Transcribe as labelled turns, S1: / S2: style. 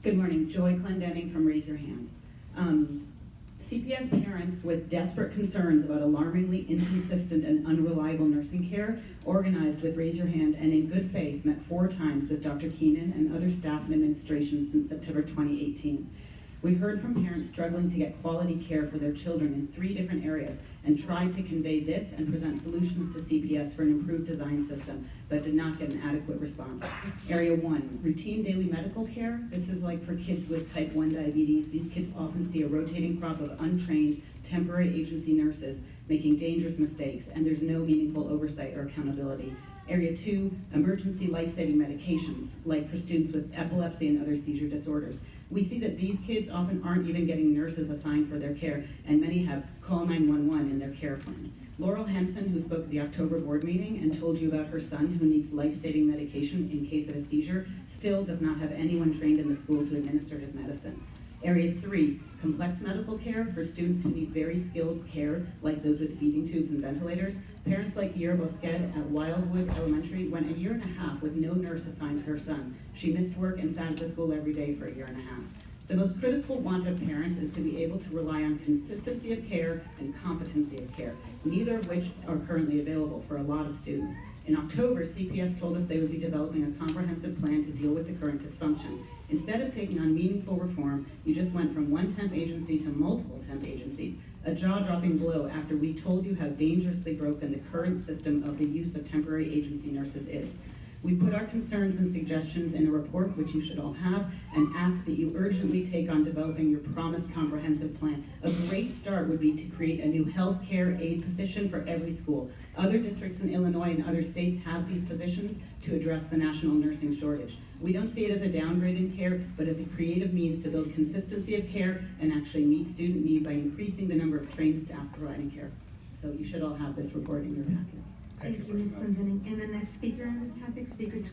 S1: Good morning, Joy Clendenning from Raise Your Hand. CPS parents with desperate concerns about alarmingly inconsistent and unreliable nursing care organized with Raise Your Hand and in good faith met 4 times with Dr. Keenan and other staff and administration since September 2018. We heard from parents struggling to get quality care for their children in 3 different areas and tried to convey this and present solutions to CPS for an improved design system, but did not get an adequate response. Area 1, routine daily medical care. This is like for kids with type 1 diabetes. These kids often see a rotating crop of untrained temporary agency nurses making dangerous mistakes, and there's no meaningful oversight or accountability. Area 2, emergency life-saving medications, like for students with epilepsy and other seizure disorders. We see that these kids often aren't even getting nurses assigned for their care, and many have call 911 in their care plan. Laurel Henson, who spoke at the October board meeting and told you about her son who needs life-saving medication in case of a seizure, still does not have anyone trained in the school to administer his medicine. Area 3, complex medical care for students who need very skilled care, like those with feeding tubes and ventilators. Parents like Yer Bosquet at Wildwood Elementary went a 1.5 years with no nurse assigned to her son. She missed work and sat at the school every day for a 1.5 years. The most critical want of parents is to be able to rely on consistency of care and competency of care, neither of which are currently available for a lot of students. In October, CPS told us they would be developing a comprehensive plan to deal with the current dysfunction. Instead of taking on meaningful reform, you just went from 1 temp agency to multiple temp agencies, a jaw-dropping blow after we told you how dangerously broken the current system of the use of temporary agency nurses is. We put our concerns and suggestions in a report, which you should all have, and ask that you urgently take on developing your promised comprehensive plan. A great start would be to create a new healthcare aide position for every school. Other districts in Illinois and other states have these positions to address the national nursing shortage. We don't see it as a downgrade in care, but as a creative means to build consistency of care and actually meet student need by increasing the number of trained staff providing care. So you should all have this report in your packet.
S2: Thank you, Ms. Clendenning. And the next speaker on the topic, speaker 20.